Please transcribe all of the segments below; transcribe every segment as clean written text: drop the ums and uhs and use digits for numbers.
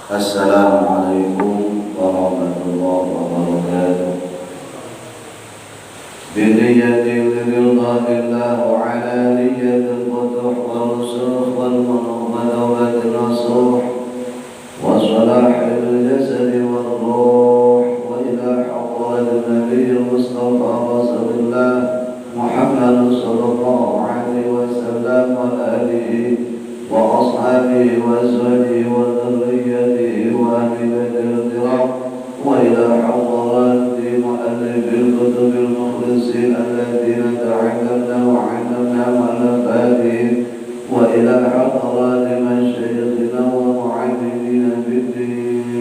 Assalamualaikum warahmatullahi wabarakatuh. Biniyatin lillahi wa ala niyatil futuh wal rusukh wal munabbah nasuh wa salahil jasadi wal ruh wa ila hawal nabiyil mustafa rasulillah Muhammad sallallahu alaihi wasallam wa alihi wa ashabihi wa azwajihi wa dhurriyyatihi wa ahli baitil kiram wa ila hadarati mu'allifil kutubil mukhlisin alladziina ta'allamna wa 'allamna mu'allafatihim wa ila hadarati masyayikhina wa mu'allimina bid-din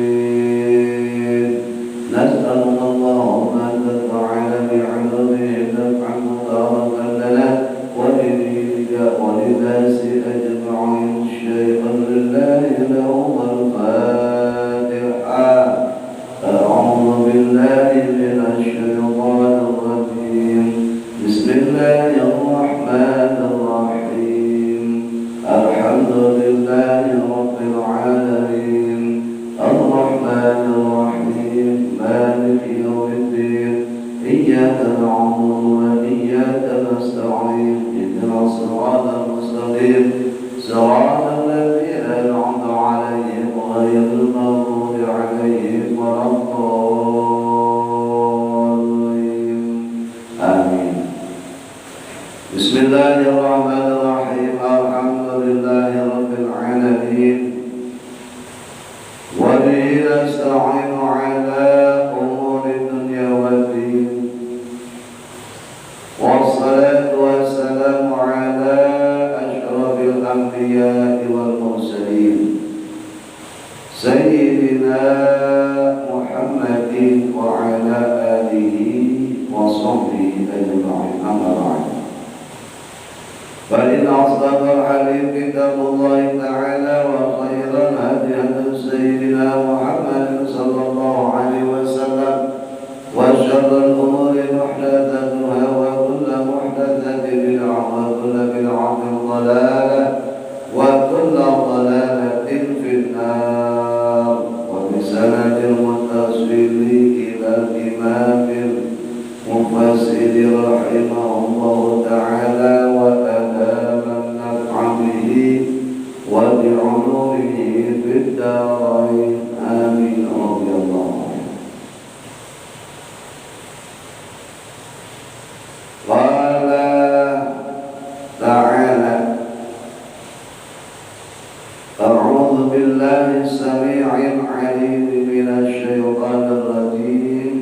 nas'alullah an tata'ala bi'ulumihi naf'an mubarakan lana wa lidika wa linasi ajma'in syai'an lillahi lahumul fatihah. أعوذ بالله من الشيطان الرجيم بسم الله الرحمن الرحيم الحمد لله رب العالمين الرحمن الرحيم مالك يوم الدين إياك نعبد وإياك نستعين اهدنا الصراط المستقيم صراط الذين أنعمت عليهم غير المغضوب عليهم ولا الضالين آمين. بسم الله الرحمن الرحيم الحمد لله رب العالمين وبه نستعين على أمور الدنيا والدين والصلاة والسلام على أشرف الأنبياء والمرسلين سيدنا محمد وعلى آله وصحبه أجمعين أما بعد فإن أصدق الحديث كتاب الله تعالى وخير الهدي هدي سيدنا محمد صلى الله عليه وسلم وشر الأمور محدثاتها وكل محدثة بدعة وكل بدعة ضلالة وكل ضلالة في النار وبسند المتصل إلى الإمام المفسر رحمه الله تعالى وأدام النفع به وبعلومه في الدارين آمين رضي الله عنه. قال تعالى أعوذ بالله السميع العليم من الشيطان الرجيم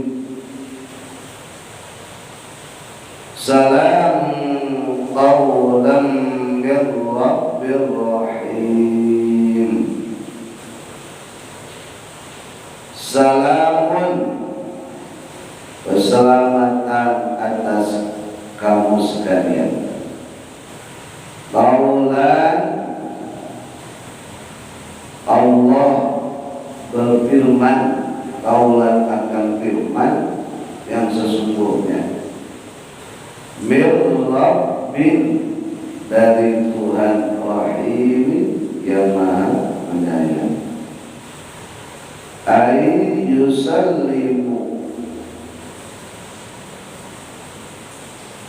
سلام قولا من رب رحيم. Salamun keselamatan atas kamu sekalian. Qaulan Allah berfirman, qaulan akan firman yang sesungguhnya. Mir Rabbin dari Tuhan Rahim yang Maha Penyayang. Ay yusallimu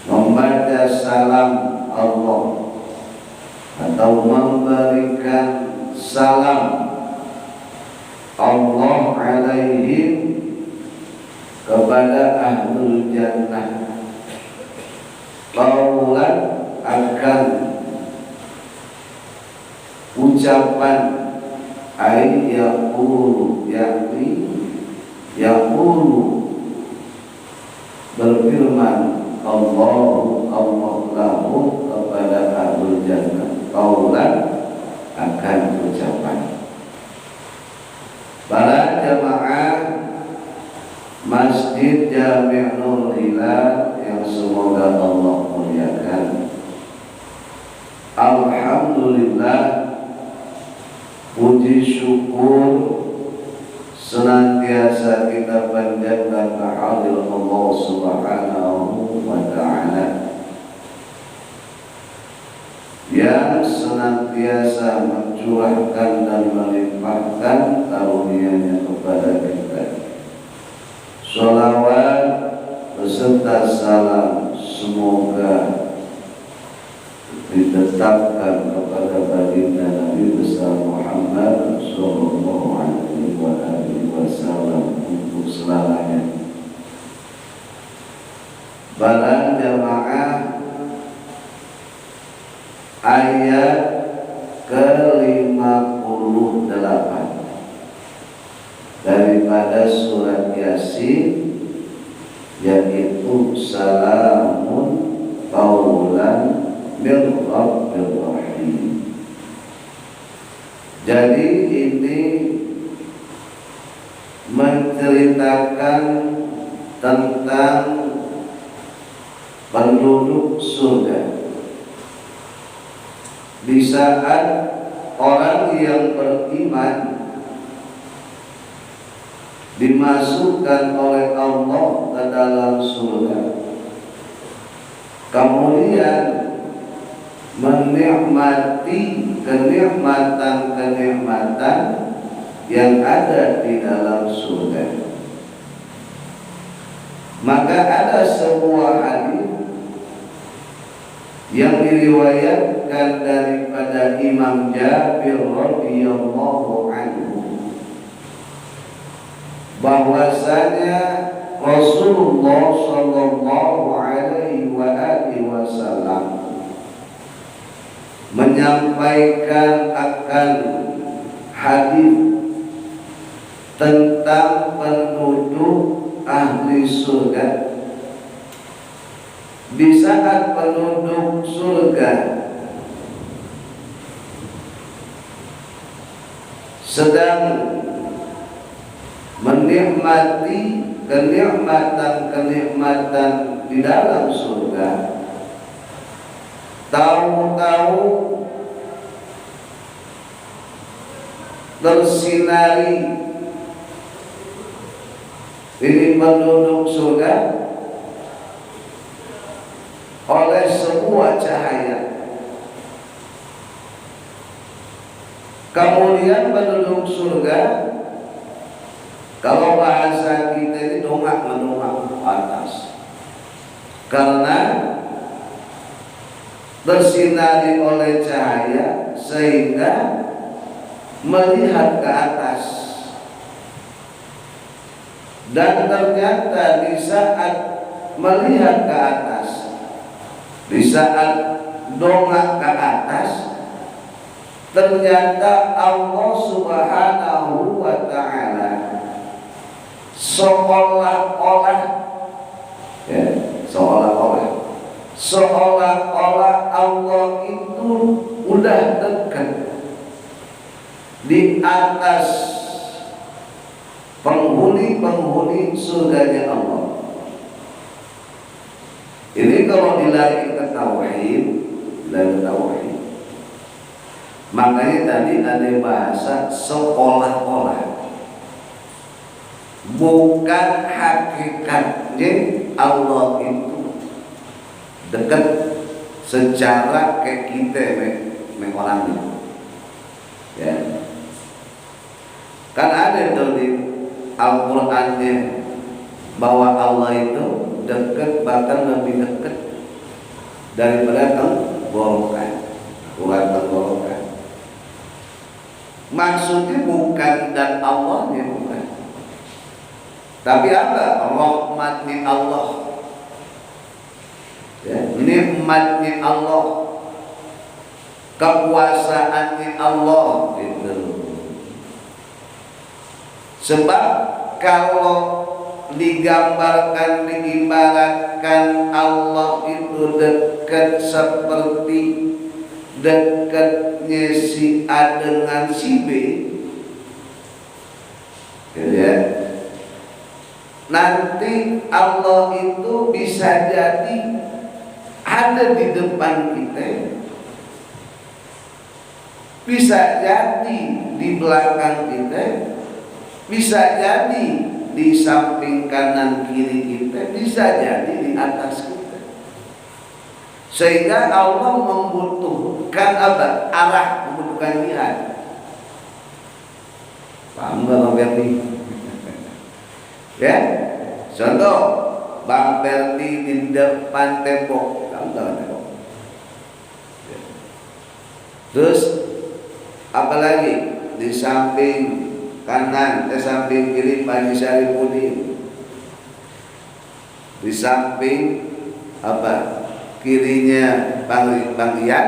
membaca salam Allah atau memberikan salam Allah alaihim kepada ahlul jannah. Qaulan akan ucapan ay yaqulu yakni yaqulu berfirman Allah lahu kepada ahlul jannah. Qaulan akan ucapan. Para jamaah Masjid Jami' Nur Hilal yang semoga Allah muliakan, alhamdulillah, puji syukur senantiasa kita panjatkan kehadirat Allah Subhanahu wa ta'ala yang senantiasa mencurahkan dan melimpahkan karunia-Nya kepada kita. Sholawat beserta salam semoga ditetapkan kepada baginda Nabi besar Muhammad sallallahu alaihi wasallam untuk selamanya. Para jamaah, ayat ke-58 daripada surat Yasin, yaitu salamun qaulan min Rabbir Rahim. Jadi ini menceritakan tentang penduduk surga di saat orang yang beriman dimasukkan oleh Allah ke dalam surga, kemudian menikmati kenikmatan-kenikmatan yang ada di dalam surga. Maka ada sebuah hadis yang diriwayatkan daripada Imam Jabir radhiyallahu anhu bahwasanya Rasulullah sallallahu alaihi wasallam menyampaikan akan hadis tentang penduduk ahli surga. Di saat penduduk surga sedang menikmati kenikmatan-kenikmatan di dalam surga, tahu-tahu tersinari ini penduduk surga oleh sebuah cahaya. Kemudian penduduk surga, kalau bahasa kita ini dongak-mendongak ke atas, karena tersinari oleh cahaya sehingga melihat ke atas. Dan ternyata di saat melihat ke atas, di saat dongak ke atas, ternyata Allah Subhanahu wa ta'ala seolah-olah Allah itu udah dekat di atas penghuni surganya Allah. Ini kalau dilari ke tauhid, makanya tadi ada bahasa seolah-olah, bukan hakikatnya Allah itu dekat secara kayak kita orangnya. Ya. Kan ada tuh di Al-Qur'annya bahwa Allah itu dekat, bahkan lebih dekat daripada tenggorokan, urat tenggorokan. Maksudnya bukan dan Allahnya bukan, tapi apa? Rahmatnya Allah, ya, nikmatnya Allah, kekuasaannya Allah itu. Sebab kalau digambarkan, diibaratkan Allah itu dekat seperti dekatnya si A dengan si B, ya, nanti Allah itu bisa jadi ada di depan kita, bisa jadi di belakang kita, bisa jadi di samping kanan kiri kita, bisa jadi di atas kita. Sehingga Allah membutuhkan apa? Arah, membutuhkan jihad. Paham nggak Bang Berti? Ya, contoh Bang Berti di depan tembok, kamu nggak tembok. Ya. Terus apalagi di samping kanan, samping kiri Pak Haji Syarifudin, di samping apa kirinya Bang Ian,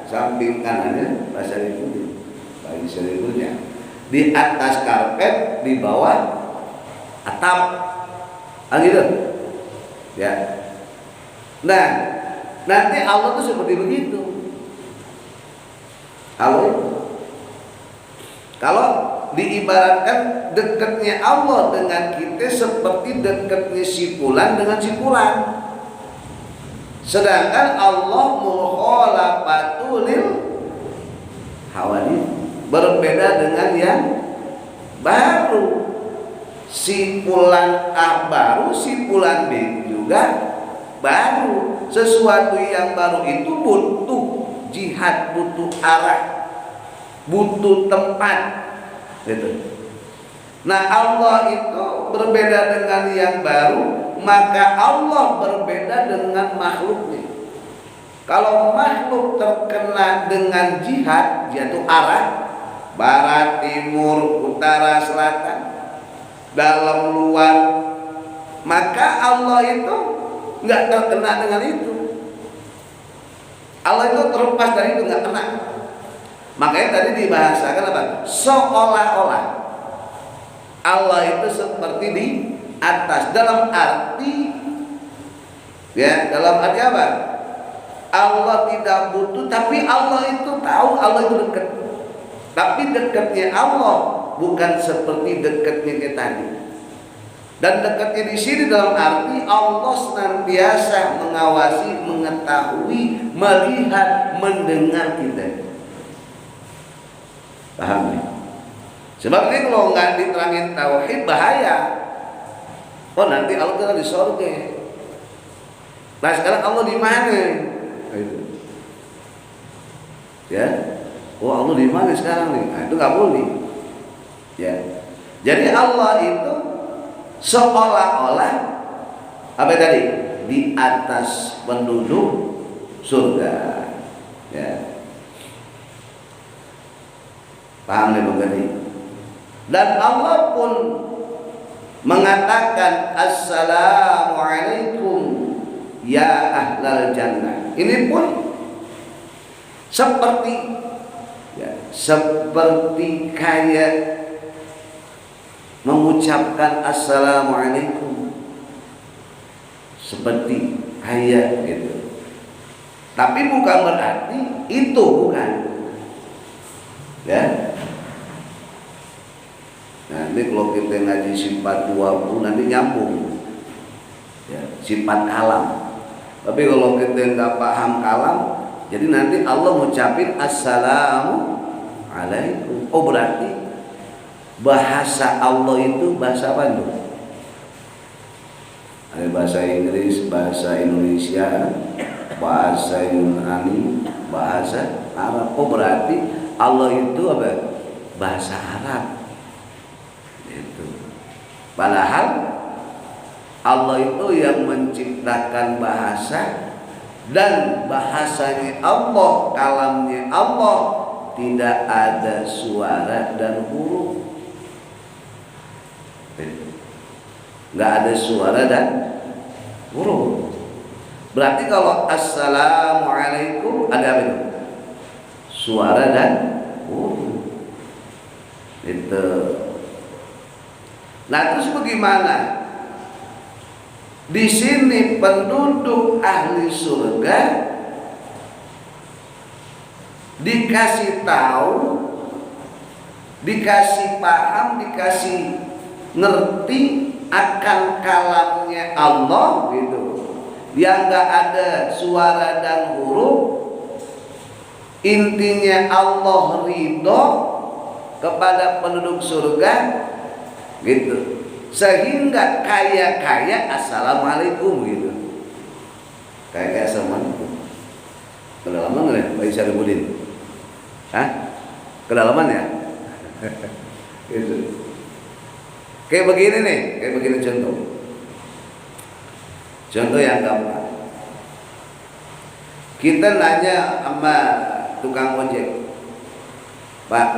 samping kanannya Pak Syarifudin, Pak Haji Syarifudin. Di atas karpet, di bawah atap, gitu ya. Nah, nanti Allah itu seperti begitu. Kalau diibaratkan dekatnya Allah dengan kita seperti dekatnya si fulan dengan si fulan. Sedangkan Allah mukhalafatul hawadith, berbeda dengan yang baru. Si fulan A baru, si fulan B juga baru. Sesuatu yang baru itu butuh jihad, butuh arah, butuh tempat, gitu. Nah, Allah itu berbeda dengan yang baru, maka Allah berbeda dengan makhluknya. Kalau makhluk terkena dengan jihad, yaitu arah, barat, timur, utara, selatan, dalam, luar, maka Allah itu nggak terkena dengan itu. Allah itu terlepas dari itu, nggak kena. Makanya tadi dibahasakan apa? Seolah-olah Allah itu seperti di atas, dalam arti apa? Allah tidak butuh, tapi Allah itu tahu, Allah itu dekat. Tapi dekatnya Allah bukan seperti dekatnya kita tadi. Dan dekatnya di sini dalam arti Allah senantiasa mengawasi, mengetahui, melihat, mendengar kita. Paham ya? Sebab ini kalau nggak diterangin tauhid bahaya. Oh, nanti Allah itu di surga. Nah, sekarang Allah di mana? Ya. Oh, Allah di mana sekarang nih? Nah, itu nggak boleh. Ya. Jadi Allah itu seolah-olah apa tadi? Di atas penduduk surga. Ya. Paham nih Bang Gadi? Dan Allah pun mengatakan Assalamualaikum ya ahlal jannah. Ini pun seperti kayak mengucapkan Assalamualaikum, seperti kayak gitu. Tapi bukan berarti itu, bukan. Ya. Nah, ini kalau kita ngaji sifat 20 nanti nyambung. Ya, sifat kalam. Tapi kalau kita nggak paham kalam, jadi nanti Allah ngucapin Assalamualaikum. Oh, berarti bahasa Allah itu bahasa apa tuh? Ada bahasa Inggris, bahasa Indonesia, bahasa Yunani, bahasa Arab. Oh, berarti Allah itu apa? Bahasa Arab. Itu. Padahal Allah itu yang menciptakan bahasa, dan bahasanya Allah, kalamnya Allah, tidak ada suara dan huruf. Nggak ada suara dan huruf. Berarti kalau Assalamualaikum ada apa itu? Suara dan huruf. Itu. Nah, terus bagaimana? Di sini penduduk ahli surga dikasih tahu, dikasih paham, dikasih ngerti akan kalamnya Allah gitu, yang nggak ada suara dan huruf. Intinya Allah ridho kepada penduduk surga gitu, sehingga kaya Assalamualaikum gitu, kaya Assalamualaikum. Kedalaman nggak Pak Syarifudin? Hah? Kedalaman ya? Gitu. Kayak begini nih, kayak begini contoh. Contoh yang gampang. Kita nanya sama tukang ojek, Pak,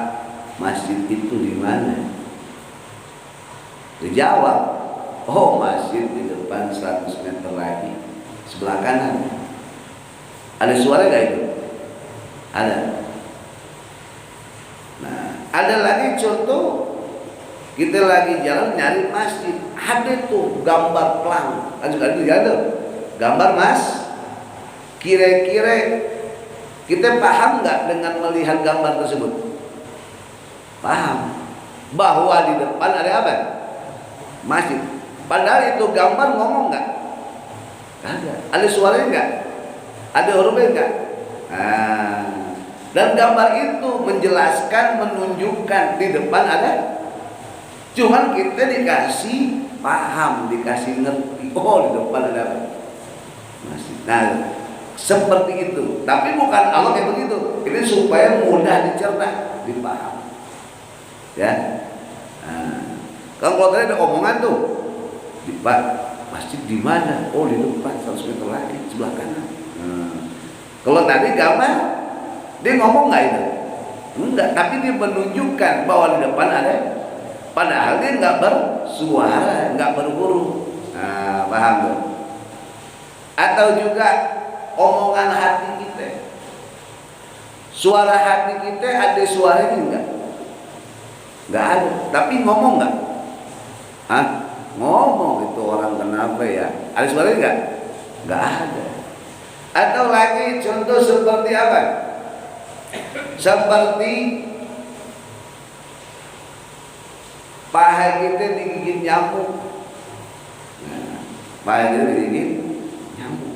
masjid itu di mana? Dijawab, oh masjid di depan 100 meter lagi, sebelah kanan. Ada suara gak itu? Ada. Nah, ada lagi contoh, kita lagi jalan nyari masjid, ada tuh gambar pelang, ada gambar mas. Kira-kira kita paham nggak dengan melihat gambar tersebut? Paham bahwa di depan ada apa? Masjid. Padahal itu gambar ngomong nggak? Ada. Ada suaranya nggak? Ada hurufnya nggak? Nah, dan gambar itu menjelaskan, menunjukkan di depan ada. Cuman kita dikasih paham, dikasih ngerti. Oh, di depan ada apa? Masjid. Nah, seperti itu. Tapi bukan Allah kayak begitu. Ini supaya mudah dicerna, dipaham. Ya. Nah, kalau tadi ada omongan tuh, Pak, masjid di mana? Oh, di depan 100 meter lagi, sebelah kanan. Kalau tadi gambar, dia ngomong nggak itu? Enggak, tapi dia menunjukkan bahwa di depan ada. Padahal dia nggak bersuara, nggak berhuruf. Nah, paham tuh? Atau juga omongan hati kita, suara hati kita ada suaranya enggak? Enggak ada, tapi ngomong enggak? Hah? Ngomong itu orang kenapa ya? Ada suaranya enggak? Enggak ada. Atau lagi contoh seperti apa? Seperti paha kita digigit nyamuk. Nah, paha kita digigit nyamuk.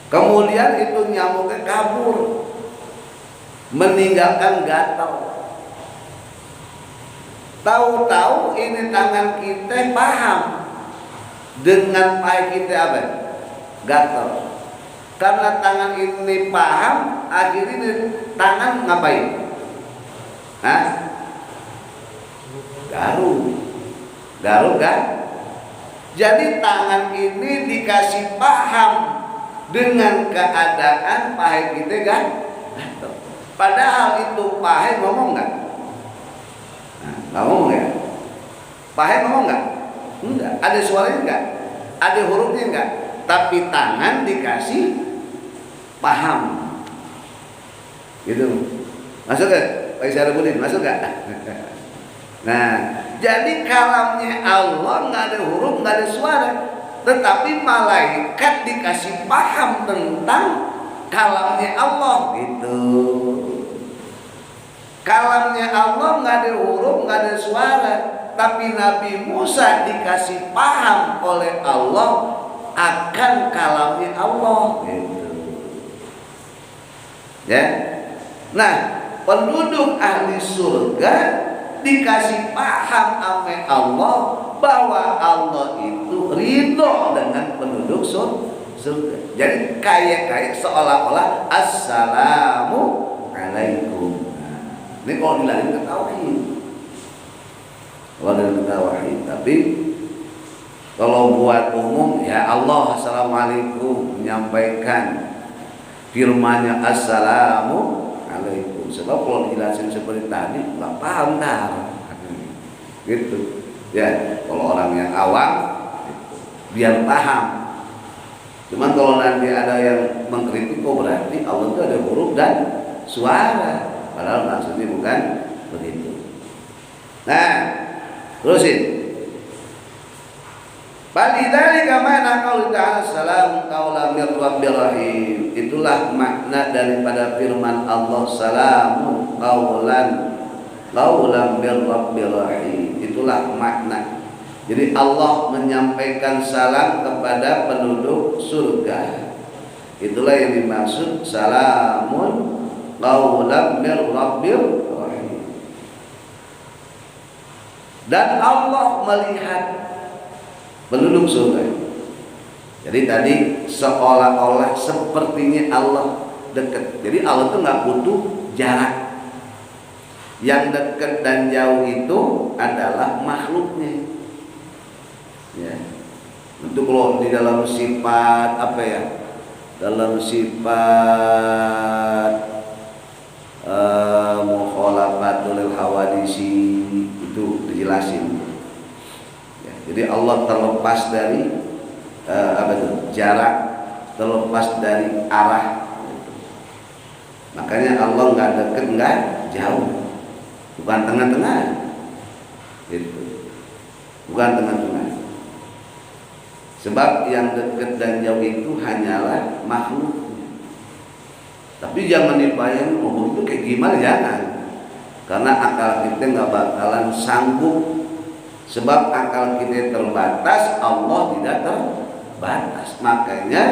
Kemudian itu nyamuknya kabur, meninggalkan gatal. Tahu-tahu ini tangan kita paham dengan paha kita apa? Gatal. Karena tangan ini paham, akhirnya tangan ngapain? Hah? Garuk kan? Jadi tangan ini dikasih paham dengan keadaan paha kita kan? Padahal itu paha ngomong nggak? Nah, nggak ngomong ya? Paha ngomong nggak? Enggak. Ada suaranya nggak? Ada hurufnya nggak? Tapi tangan dikasih paham. Gitu. Masuk nggak? Pak Syarifudin, masuk nggak? Nah, jadi kalamnya Allah nggak ada huruf, nggak ada suara. Tetapi malaikat dikasih paham tentang kalamnya Allah gitu. Kalamnya Allah nggak ada huruf, nggak ada suara, tapi Nabi Musa dikasih paham oleh Allah akan kalamnya Allah gitu. Ya. Nah, penduduk ahli surga dikasih paham oleh Allah bahwa Allah itu ridho dengan penduduk surga. Jadi kayak seolah-olah assalamu alaikum. Nah, ini kalau dilalui ke tauhid. Kalau dilalui ke tauhid, tapi kalau buat umum ya Allah assalamualaikum, menyampaikan firman-Nya assalamu alaikum. Sebab kalau dijelasin seperti tadi nggak paham dah. Gitu. Ya, kalau orang yang awam biar paham. Cuman kalau nanti ada yang mengkritik, oh berarti Allah itu ada huruf dan suara. Padahal maksudnya bukan begitu. Nah, terusin. Balidzalika ma'na qauli ta'ala salamun qaulan mir rabbir rahim. Itulah makna daripada firman Allah salamun qaulan mir rabbir rahim. Itulah makna. Jadi Allah menyampaikan salam kepada penduduk surga. Itulah yang dimaksud salamun qaulan mir rabbir rahim. Dan Allah melihat penduduk surga. Jadi tadi seolah-olah sepertinya Allah dekat. Jadi Allah itu nggak butuh jarak. Yang dekat dan jauh itu adalah makhluknya. Ya. Untuk kalau di dalam sifat apa ya? Dalam sifat mukhalafatul hawadisi itu dijelasin. Ya, jadi Allah terlepas dari jarak, terlepas dari arah. Makanya Allah nggak dekat, nggak jauh. Bukan tengah-tengah, gitu. Bukan tengah-tengah. Sebab yang dekat dan jauh itu hanyalah makhluk. Tapi jangan dibayang, oh itu kayak gimana, jangan. Karena akal kita nggak bakalan sanggup. Sebab akal kita terbatas, Allah tidak terbatas. Makanya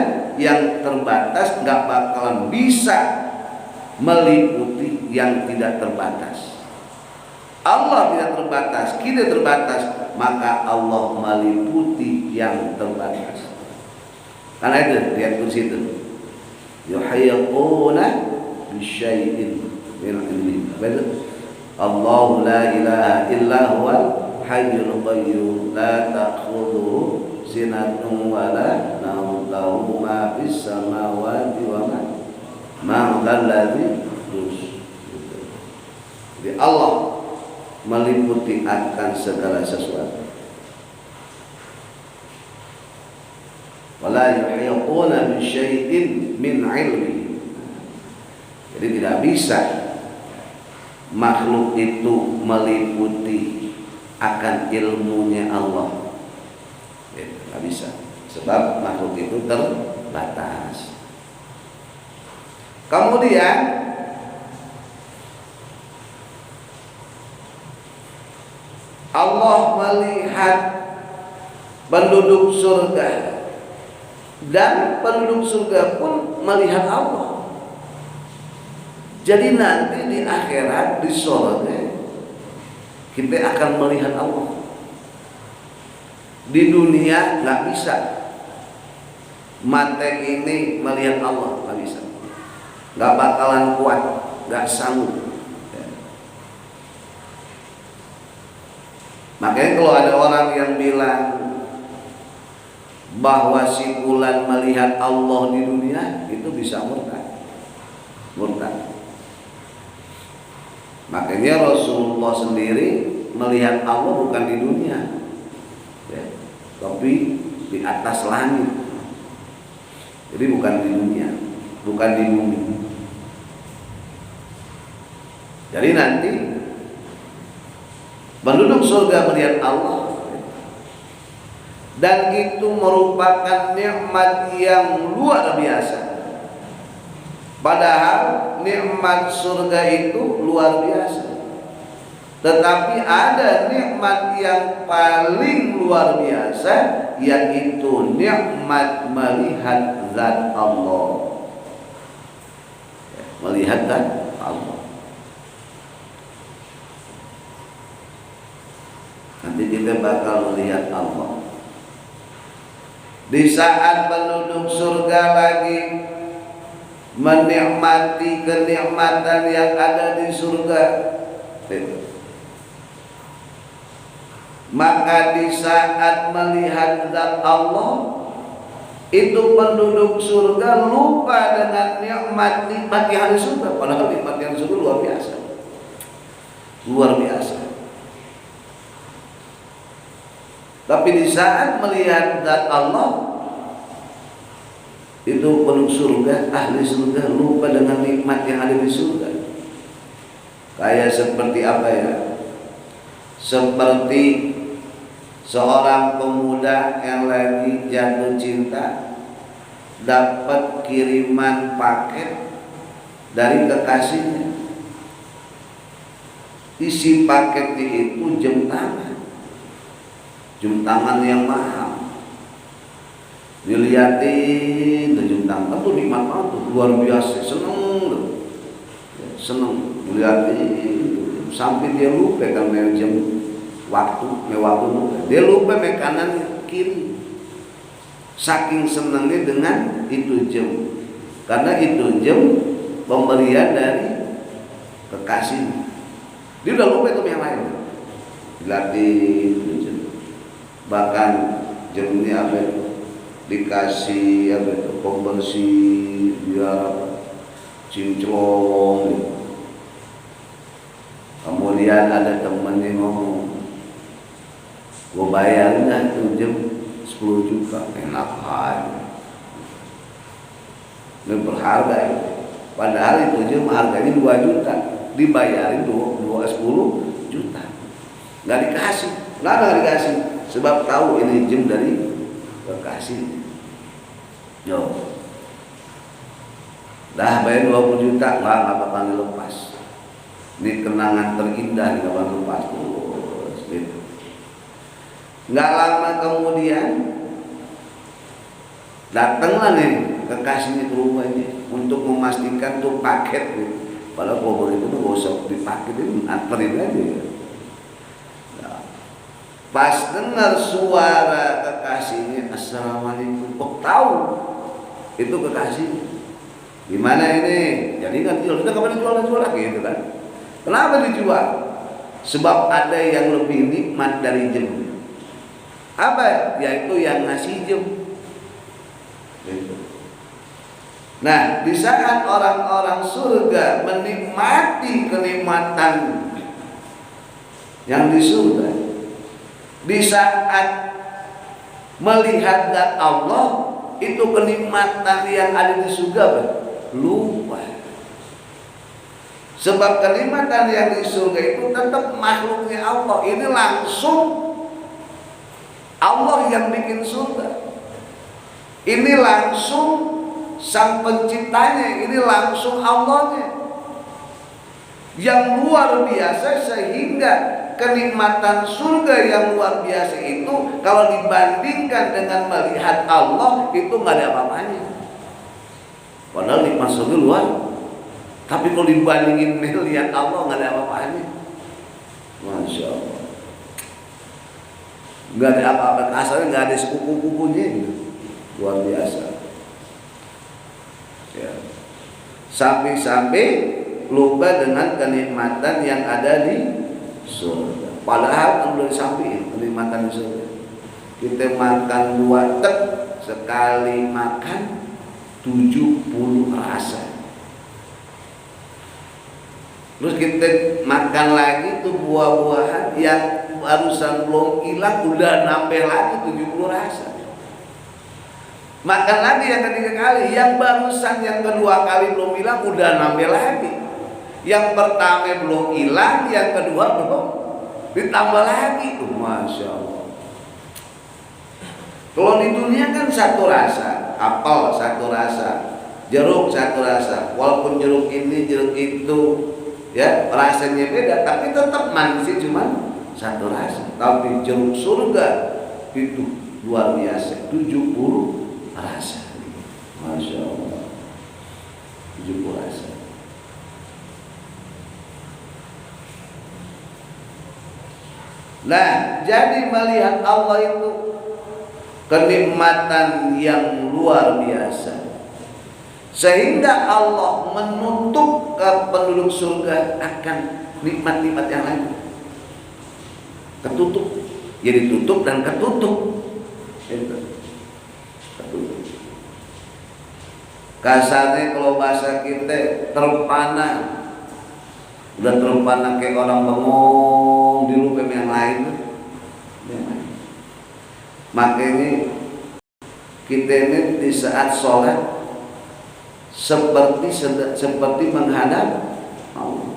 yang terbatas nggak bakalan bisa meliputi yang tidak terbatas. Allah tidak terbatas, kita terbatas, maka Allah meliputi yang terbatas. Karena itu lihat di situ. Yuhayyaquna bisyai'in min ilmi. Allahu la ilaha illa huwal hayyul qayyum la ta'khudhuhu sinatun wa la nawm lahu ma fis samawati wa ma dzalladzi Jadi Allah meliputi akan segala sesuatu. Wala yuhyiquna bi syai'in min 'ilmi. Jadi tidak bisa makhluk itu meliputi akan ilmunya Allah. Tidak bisa. Sebab makhluk itu terbatas. Kemudian Allah melihat penduduk surga dan penduduk surga pun melihat Allah. Jadi nanti di akhirat, di surga, kita akan melihat Allah. Di dunia nggak bisa mata ini melihat Allah, nggak bisa, nggak bakalan kuat, nggak sanggup. Makanya kalau ada orang yang bilang bahwa si fulan melihat Allah di dunia, itu bisa murtad. Makanya Rasulullah sendiri melihat Allah bukan di dunia, ya, tapi di atas langit. Jadi bukan di dunia, bukan di bumi. Jadi nanti penduduk surga melihat Allah, dan itu merupakan nikmat yang luar biasa. Padahal nikmat surga itu luar biasa, tetapi ada nikmat yang paling luar biasa, yaitu nikmat melihat zat Allah. Melihat zat Allah. Nanti kita bakal melihat Allah. Di saat penduduk surga lagi menikmati kenikmatan yang ada di surga, maka di saat melihat zat Allah, itu penduduk surga lupa dengan nikmat yang ada di surga. Padahal nikmat yang di surga luar biasa. Luar biasa. Tapi di saat melihat zat Allah, itu penduduk surga, ahli surga lupa dengan nikmat yang ada di surga. Kayak seperti apa ya? Seperti seorang pemuda yang lagi jatuh cinta, dapat kiriman paket dari kekasihnya. Isi paketnya itu jam tangan yang mahal. Dilihatin jam tangan tuh nikmat banget tuh, luar biasa, seneng dilihatin sampai dia lupa kan jam waktu, dia lupa kanan kiri, saking senangnya dengan itu jam, karena itu jam pemberian dari kekasih. Dia udah lupa itu yang lain. Dilatih, bahkan jamnya apa itu dikasih apa itu pembersih biar cinclong. Kemudian ada temen yang ngomong, gue bayar nggak tuh jam 10 juta, enak aja. Ini berharga ya. Padahal itu jam harganya 2 juta, dibayarin 10 juta. Nggak dikasih, nggak dikasih. Sebab tahu ini jam dari Bekasi. Yo, dah bayar 20 juta, nggak bakal lepas. Ini kenangan terindah nggak bakal lepas terus. Gitu. Nggak lama kemudian datanglah nih kekasihnya ke rumahnya untuk memastikan tuh paket nih. Padahal bobor itu tuh gosok dipaketin, anterin aja. Nah, pas dengar suara kekasihnya, assalamualaikum, oh tahu itu kekasihnya. Gimana ini? Jadi kan kita kapan dijual lagi gitu kan? Kenapa dijual? Sebab ada yang lebih nikmat dari jam. Apa? Yaitu yang ngasih jam. Gitu. Nah, di saat orang-orang surga menikmati kenikmatan yang di surga, di saat melihat zat Allah, itu kenikmatan yang ada di surga lupa. Sebab kenikmatan yang di surga itu tetap makhluknya Allah. Ini langsung Allah yang bikin surga. Ini langsung sang penciptanya, ini langsung Allahnya yang luar biasa, sehingga kenikmatan surga yang luar biasa itu kalau dibandingkan dengan melihat Allah itu nggak ada apa-apanya. Padahal nikmat surga luar, tapi kalau dibandingin melihat Allah nggak ada apa-apanya. Masya Allah, nggak ada apa-apa, asalnya nggak ada sepupu-pupunya gitu. Luar biasa ya. Sampai-sampai lupa dengan kenikmatan yang ada di surga. Padahal kan udah disampaikan kenikmatan di surga. Kita makan 2 tek, sekali makan 70 rasa. Terus kita makan lagi tuh buah-buahan yang barusan belum hilang udah nambah lagi 70 rasa. Makan lagi yang ketiga kali, yang barusan yang kedua kali belum hilang udah nambah lagi. Yang pertama belum hilang, yang kedua belum ditambah lagi. Masya Allah. Kalau di dunia kan satu rasa, apel satu rasa, jeruk satu rasa. Walaupun jeruk ini jeruk itu ya rasanya beda, tapi tetap manisnya cuma satu rasa. Tapi jeruk surga itu luar biasa, 70 rasa. Masya Allah, 70 rasa. Nah, jadi melihat Allah itu kenikmatan yang luar biasa, sehingga Allah menutup ke penduduk surga akan nikmat-nikmat yang lain. Ketutup, jadi tutup dan ketutup. Itu. Ketutup. Kasarnya kalau bahasa kita terpana, udah terpana kayak orang bengong di lupa yang lain. Makanya kita ini di saat sholat seperti menghadap Allah.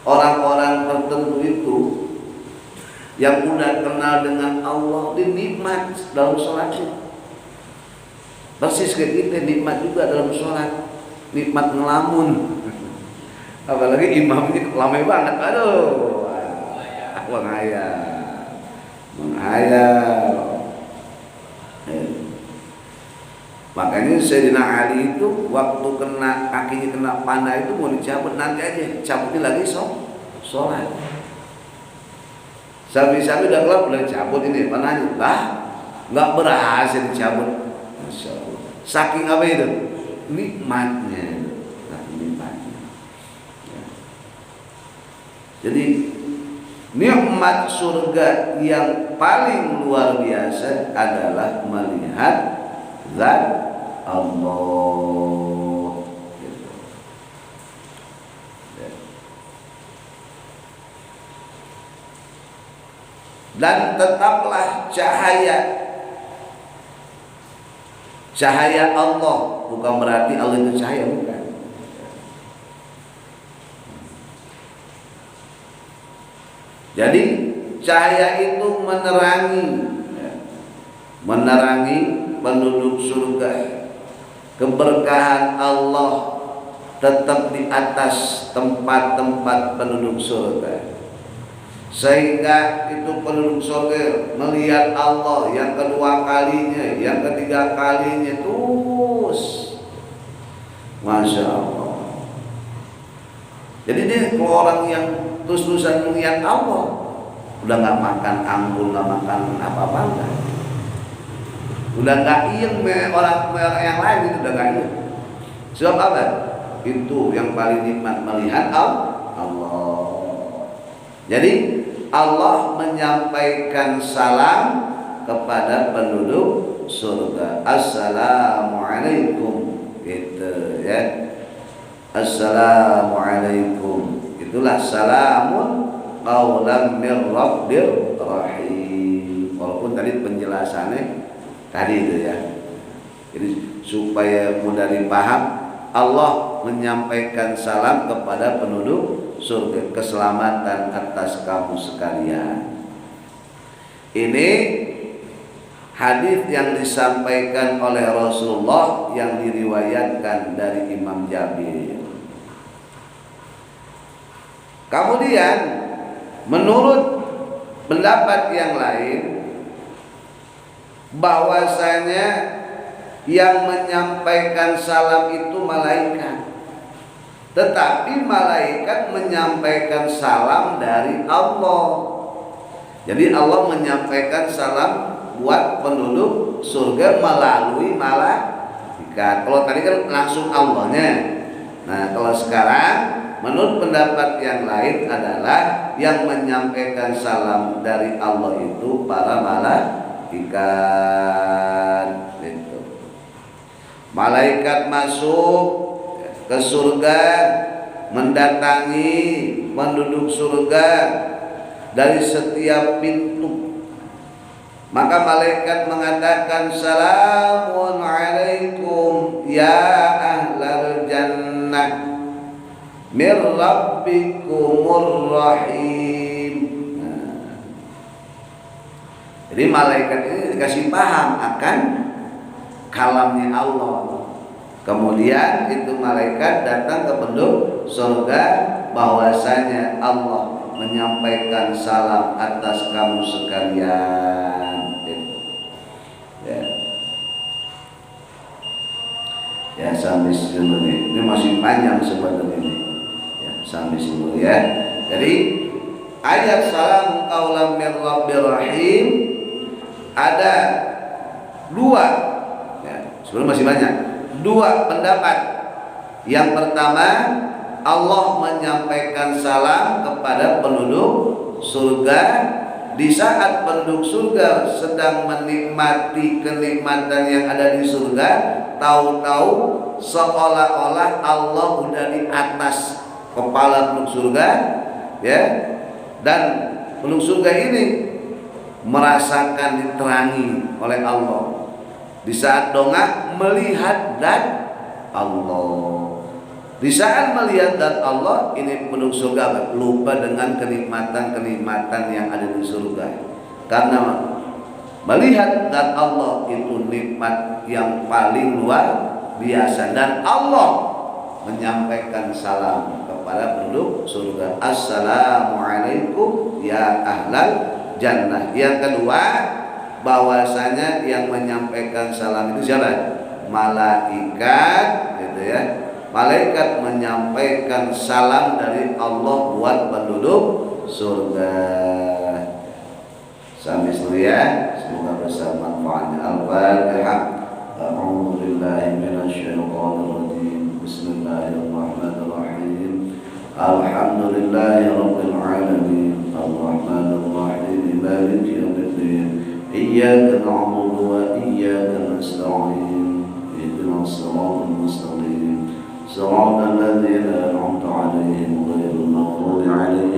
Orang-orang tertentu itu yang udah kenal dengan Allah, dinikmat dalam sholatnya. Persis kayak kita nikmat juga dalam sholat, nikmat ngelamun. Apalagi imamnya lama banget, aduh, menghayal. Makanya Sayyidina Ali itu waktu kakinya kena panah itu mau dicabut, nanti aja cabutnya lagi sholat. Sabi-sabi udah gelap boleh cabut ini panahnya, lah nggak berhasil dicabut. Masya Allah. Saking apa itu nikmatnya, nikmatnya. Ya. Jadi Nikmat surga yang paling luar biasa adalah melihat zat Allah. Gitu. Dan tetaplah cahaya Allah, bukan berarti Allah itu cahaya, bukan. Jadi cahaya itu menerangi penduduk surga. Keberkahan Allah tetap di atas tempat-tempat penduduk surga, sehingga itu penduduk surga melihat Allah yang kedua kalinya, yang ketiga kalinya, terus Masya Allah. Jadi dia kalau orang yang terus-terusan melihat Allah, udah nggak makan anggur, nggak makan apa-apa, enggak. Udah nggak iyeng orang yang lain, itu udah nggak iyeng. Sebab apa? Itu yang paling nikmat, melihat Allah. Jadi Allah menyampaikan salam kepada penduduk surga. Assalamualaikum, gitu ya. Assalamualaikum. Itulah salamun qaulan mir rabbir rahim. Walaupun tadi penjelasannya tadi itu ya. Jadi supaya mudah dipaham, Allah menyampaikan salam kepada penduduk surga, keselamatan atas kamu sekalian. Ini hadis yang disampaikan oleh Rasulullah yang diriwayatkan dari Imam Jabir. Kemudian menurut pendapat yang lain, bahwasanya yang menyampaikan salam itu malaikat, tetapi malaikat menyampaikan salam dari Allah. Jadi Allah menyampaikan salam buat penduduk surga melalui malaikat. Kalau tadi kan langsung Allahnya. Nah, kalau sekarang menurut pendapat yang lain adalah yang menyampaikan salam dari Allah itu para malaikat. Itu. Malaikat masuk ke surga, mendatangi penduduk surga dari setiap pintu. Maka malaikat mengatakan, Salamun alaikum ya ahlal jannah mir rabbikumur rahim. Jadi malaikat ini dikasih paham akan kalamnya Allah. Kemudian itu malaikat datang ke penduduk surga, bahwasanya Allah menyampaikan salam atas kamu sekalian. Ya sampai sini. Ini masih panjang sebenarnya ini. Ya sampai sini ya. Jadi ayat salam qaulan mir rabbir rahim ada dua. Ya, sebenarnya masih banyak. Dua pendapat. Yang pertama, Allah menyampaikan salam kepada penduduk surga di saat penduduk surga sedang menikmati kenikmatan yang ada di surga, tahu-tahu seolah-olah Allah udah di atas kepala penduduk surga, ya. Dan penduduk surga ini merasakan diterangi oleh Allah. Di saat dongak melihat dan Allah. Di saat melihat dan Allah, ini penduduk surga lupa dengan kenikmatan-kenikmatan yang ada di surga. Karena melihat dan Allah itu nikmat yang paling luar biasa. Dan Allah menyampaikan salam kepada penduduk surga. Assalamualaikum ya ahlal jannah. Yang kedua, bahwasanya yang menyampaikan salam itu siapa? Malaikat, gitu ya. Malaikat menyampaikan salam dari Allah buat penduduk surga. Sampai dulu ya. Semoga bermanfaat. Al-Fatihah. A'udzu billahi minasyaitonir rajim. Bismillahirrahmanirrahim. Alhamdulillahirabbil alamin. الرحمن الرحيم مالك يوم الدين إياك نعبد وإياك نستعين اهدنا الصراط المستقيم صراط الذين أنعمت عليهم غير المغضوب عليهم